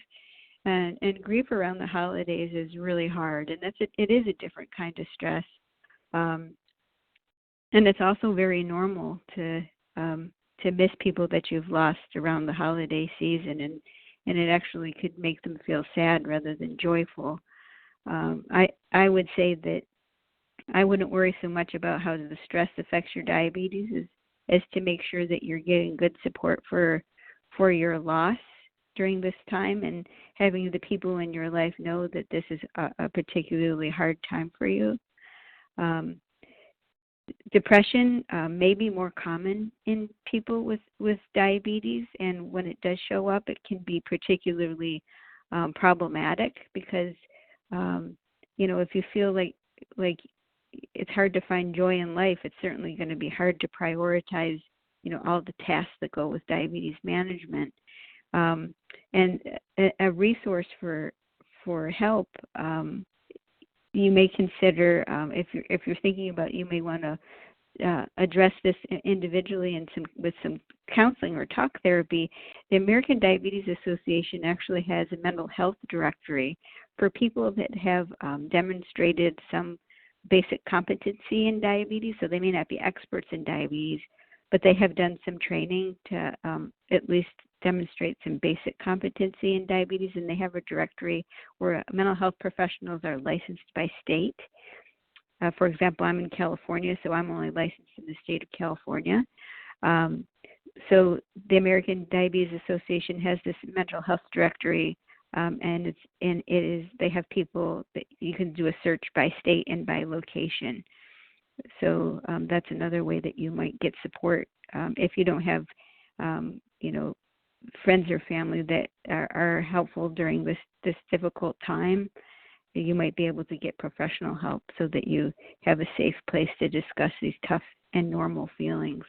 And grief around the holidays is really hard, and it is a different kind of stress. And it's also very normal to miss people that you've lost around the holiday season, and it actually could make them feel sad rather than joyful. I would say that I wouldn't worry so much about how the stress affects your diabetes as to make sure that you're getting good support for your loss during this time, and having the people in your life know that this is a particularly hard time for you. Depression may be more common in people with diabetes, and when it does show up, it can be particularly problematic because, if you feel like it's hard to find joy in life, it's certainly going to be hard to prioritize, all the tasks that go with diabetes management. And a resource for help, you may consider, if you're thinking about, you may want to address this individually and with some counseling or talk therapy. The American Diabetes Association actually has a mental health directory for people that have demonstrated some basic competency in diabetes. So they may not be experts in diabetes, but they have done some training to at least demonstrate some basic competency in diabetes, and they have a directory where mental health professionals are licensed by state. For example, I'm in California, so I'm only licensed in the state of California. So the American Diabetes Association has this mental health directory, and they have people that you can do a search by state and by location. So that's another way that you might get support if you don't have, friends or family that are helpful during this difficult time. You might be able to get professional help so that you have a safe place to discuss these tough and normal feelings.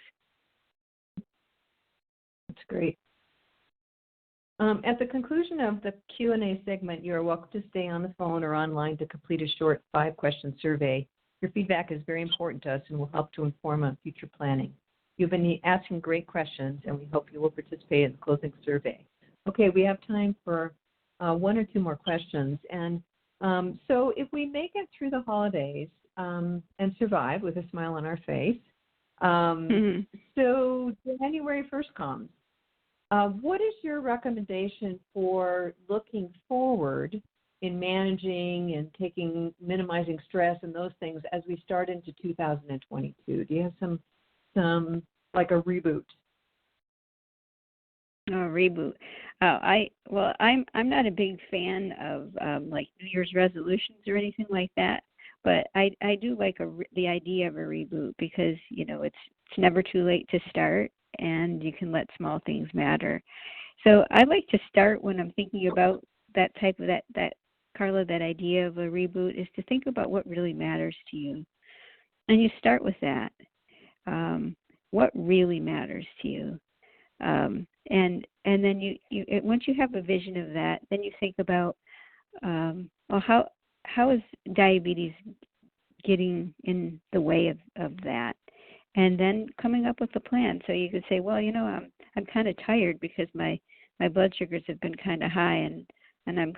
That's great. At the conclusion of the Q&A segment, you are welcome to stay on the phone or online to complete a short 5-question survey. Your feedback is very important to us and will help to inform on future planning. You've been asking great questions, and we hope you will participate in the closing survey. Okay, we have time for 1 or 2 more questions. And so if we make it through the holidays and survive with a smile on our face, so January 1st comes. What is your recommendation for looking forward in managing and minimizing stress and those things as we start into 2022? Do you have some like a reboot? A reboot. I'm not a big fan of like New Year's resolutions or anything like that, but I do like the idea of a reboot because it's never too late to start, and you can let small things matter. So I like to start when I'm thinking about that type of that Carla, that idea of a reboot is to think about what really matters to you, and you start with that. What really matters to you, and then you once you have a vision of that, then you think about how is diabetes getting in the way of that, and then coming up with a plan. So you could say, well, I'm kind of tired because my blood sugars have been kind of high, and I'm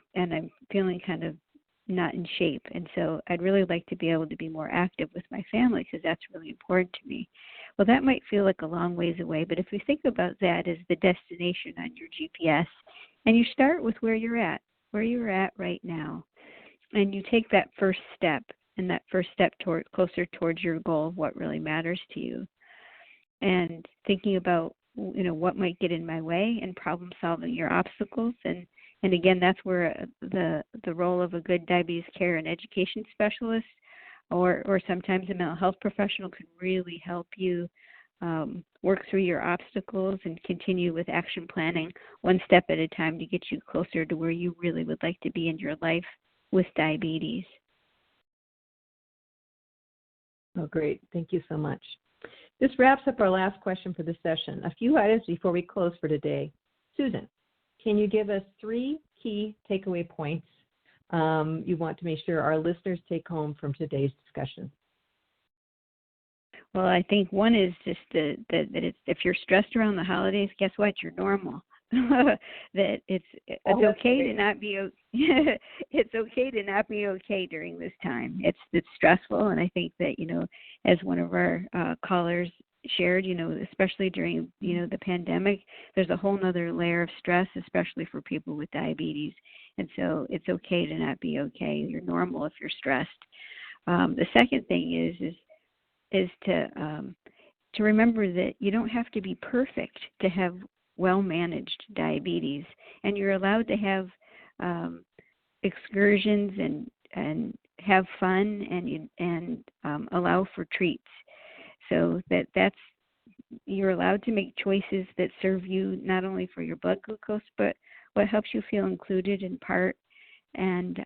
feeling kind of not in shape, and so I'd really like to be able to be more active with my family because that's really important to me. Well, that might feel like a long ways away, but if we think about that as the destination on your GPS, and you start with where you're at right now, and you take that first step, and that first step closer towards your goal of what really matters to you, and thinking about what might get in my way and problem solving your obstacles. And again, that's where the role of a good diabetes care and education specialist or sometimes a mental health professional can really help you work through your obstacles and continue with action planning one step at a time to get you closer to where you really would like to be in your life with diabetes. Oh, great. Thank you so much. This wraps up our last question for the session. A few items before we close for today. Susan, can you give us 3 key takeaway points you want to make sure our listeners take home from today's discussion? Well, I think one is just that if you're stressed around the holidays, guess what? You're normal. that it's okay to not be it's okay to not be okay during this time. It's stressful, and I think that, as one of our callers shared, especially during the pandemic, there's a whole other layer of stress, especially for people with diabetes. And so it's okay to not be okay. You're normal if you're stressed. The second thing is to remember that you don't have to be perfect to have well-managed diabetes, and you're allowed to have excursions and have fun and allow for treats. So that's you're allowed to make choices that serve you not only for your blood glucose, but what helps you feel included in part and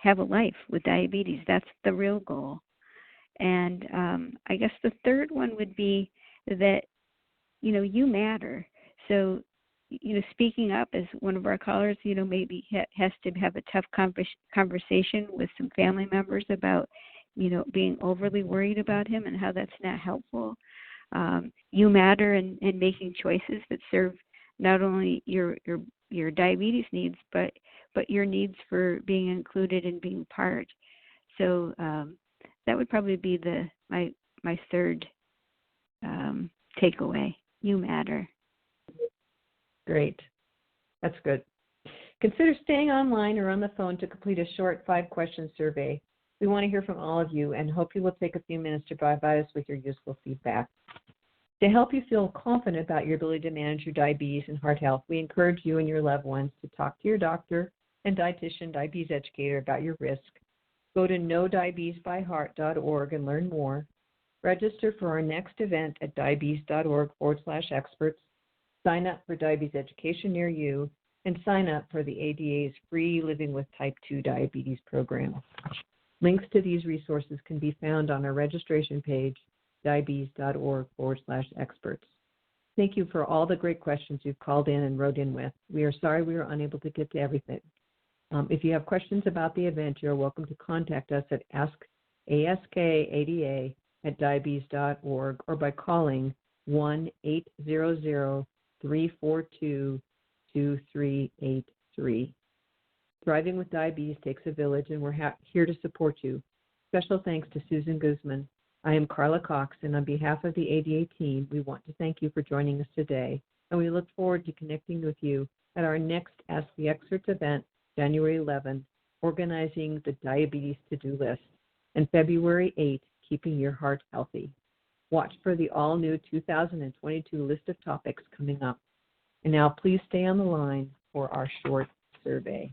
have a life with diabetes. That's the real goal. And I guess the third one would be that, you matter. So, speaking up, as one of our callers, maybe has to have a tough conversation with some family members about, being overly worried about him and how that's not helpful. You matter in making choices that serve not only your diabetes needs, but your needs for being included and being part. So that would probably be my third takeaway. You matter. Great. That's good. Consider staying online or on the phone to complete a short 5-question survey. We want to hear from all of you and hope you will take a few minutes to provide us with your useful feedback. To help you feel confident about your ability to manage your diabetes and heart health, we encourage you and your loved ones to talk to your doctor and dietitian, diabetes educator about your risk. Go to knowdiabetesbyheart.org and learn more. Register for our next event at diabetes.org/experts. Sign up for diabetes education near you, and sign up for the ADA's free Living with Type 2 Diabetes program. Links to these resources can be found on our registration page, diabetes.org/experts. Thank you for all the great questions you've called in and wrote in with. We are sorry we were unable to get to everything. If you have questions about the event, you're welcome to contact us at askASKADA@diabetes.org or by calling 1-800-342-2383. Thriving with Diabetes takes a village, and we're here to support you. Special thanks to Susan Guzman. I am Carla Cox, and on behalf of the ADA team, we want to thank you for joining us today, and we look forward to connecting with you at our next Ask the Experts event, January 11, organizing the Diabetes To-Do List, and February 8, Keeping Your Heart Healthy. Watch for the all-new 2022 list of topics coming up. And now please stay on the line for our short survey.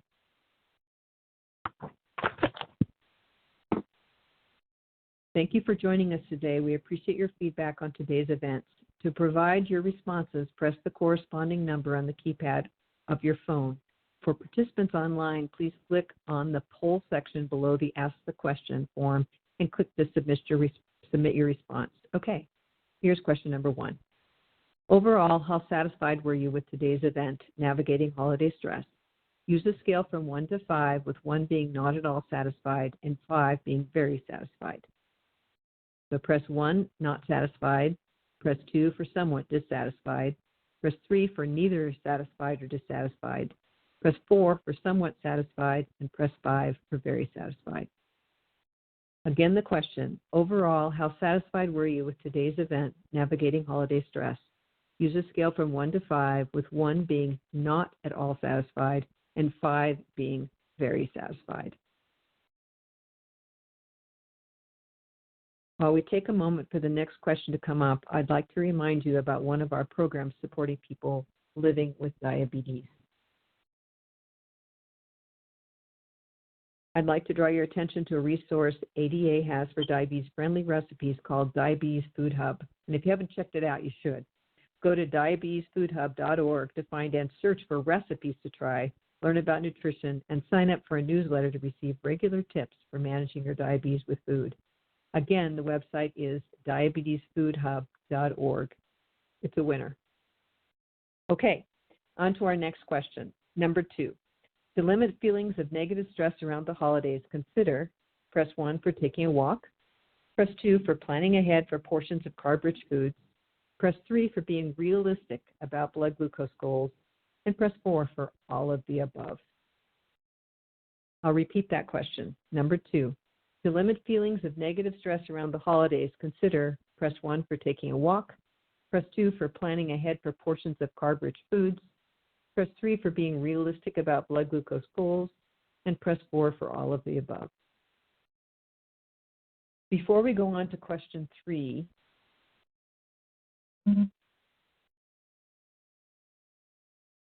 Thank you for joining us today. We appreciate your feedback on today's events. To provide your responses, press the corresponding number on the keypad of your phone. For participants online, please click on the poll section below the Ask the Question form and click to submit your response. Okay, here's question number 1. Overall, how satisfied were you with today's event, Navigating Holiday Stress? Use a scale from 1 to 5, with 1 being not at all satisfied and 5 being very satisfied. So press 1, not satisfied. Press 2 for somewhat dissatisfied. Press 3 for neither satisfied or dissatisfied. Press 4 for somewhat satisfied, and press 5 for very satisfied. Again, the question, overall, how satisfied were you with today's event, Navigating Holiday Stress? Use a scale from 1 to 5, with 1 being not at all satisfied and 5 being very satisfied. While we take a moment for the next question to come up, I'd like to remind you about one of our programs supporting people living with diabetes. I'd like to draw your attention to a resource ADA has for diabetes-friendly recipes called Diabetes Food Hub. And if you haven't checked it out, you should. Go to diabetesfoodhub.org to find and search for recipes to try, learn about nutrition, and sign up for a newsletter to receive regular tips for managing your diabetes with food. Again, the website is diabetesfoodhub.org. It's a winner. Okay, on to our next question. Number 2. To limit feelings of negative stress around the holidays, consider press 1 for taking a walk, press 2 for planning ahead for portions of carb-rich foods, Press 3 for being realistic about blood glucose goals, and press 4 for all of the above. I'll repeat that question. Number 2, to limit feelings of negative stress around the holidays, consider press 1 for taking a walk, press 2 for planning ahead for portions of carb-rich foods, press 3 for being realistic about blood glucose goals, and press 4 for all of the above. Before we go on to question 3,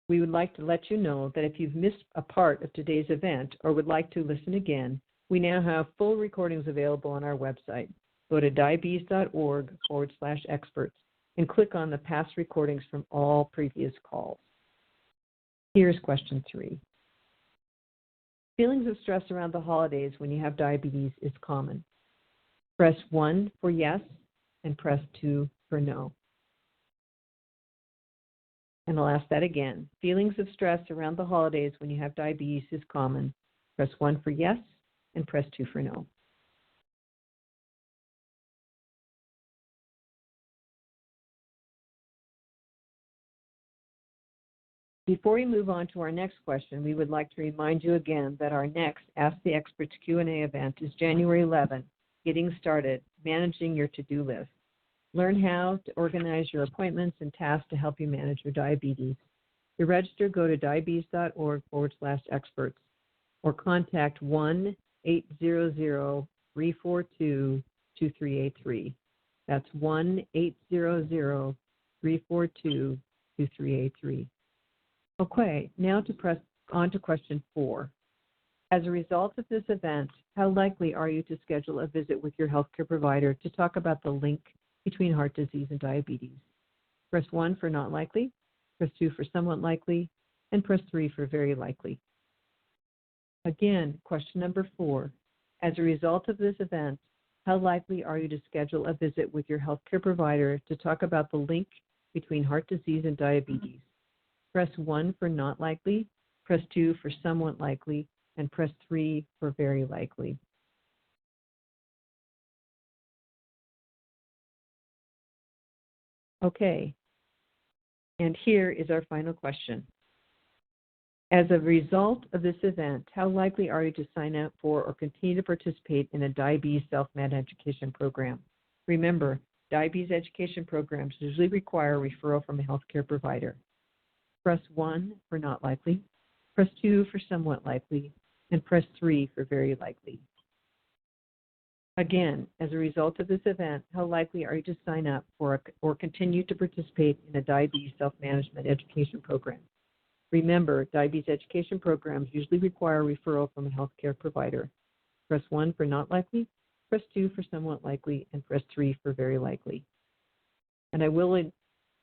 we would like to let you know that if you've missed a part of today's event or would like to listen again, we now have full recordings available on our website. Go to diabetes.org/experts and click on the past recordings from all previous calls. Here's question 3. Feelings of stress around the holidays when you have diabetes is common. Press 1 for yes and press 2 for no. And I'll ask that again. Feelings of stress around the holidays when you have diabetes is common. Press 1 for yes and press 2 for no. Before we move on to our next question, we would like to remind you again that our next Ask the Experts Q&A event is January 11th, Getting Started, Managing Your To-Do List. Learn how to organize your appointments and tasks to help you manage your diabetes. To register, go to diabetes.org/experts or contact 1-800-342-2383. That's 1-800-342-2383. Okay, now to press on to question 4. As a result of this event, how likely are you to schedule a visit with your healthcare provider to talk about the link between heart disease and diabetes? Press 1 for not likely, press 2 for somewhat likely, and press 3 for very likely. Again, question number 4. As a result of this event, how likely are you to schedule a visit with your healthcare provider to talk about the link between heart disease and diabetes? Press 1 for not likely, press 2 for somewhat likely, and press 3 for very likely. Okay, and here is our final question. As a result of this event, how likely are you to sign up for or continue to participate in a diabetes self-med education program? Remember, diabetes education programs usually require a referral from a healthcare provider. Press 1 for not likely, press 2 for somewhat likely, and press 3 for very likely. Again, as a result of this event, how likely are you to sign up for or continue to participate in a diabetes self-management education program? Remember, diabetes education programs usually require a referral from a healthcare provider. Press 1 for not likely, press 2 for somewhat likely, and press 3 for very likely. And I will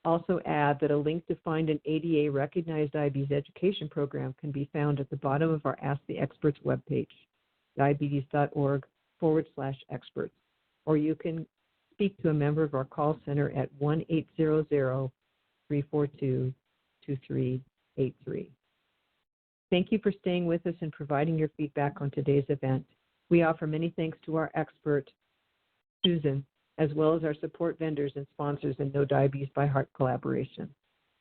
also add that a link to find an ADA recognized diabetes education program can be found at the bottom of our Ask the Experts webpage, diabetes.org/experts, or you can speak to a member of our call center at 1-800-342-2383. Thank you for staying with us and providing your feedback on today's event. We offer many thanks to our expert, Susan, as well as our support vendors and sponsors in No Diabetes by Heart collaboration.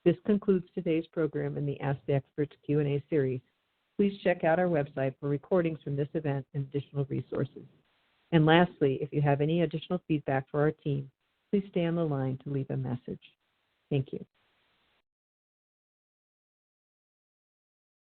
This concludes today's program in the Ask the Experts Q&A series. Please check out our website for recordings from this event and additional resources. And lastly, if you have any additional feedback for our team, please stay on the line to leave a message. Thank you.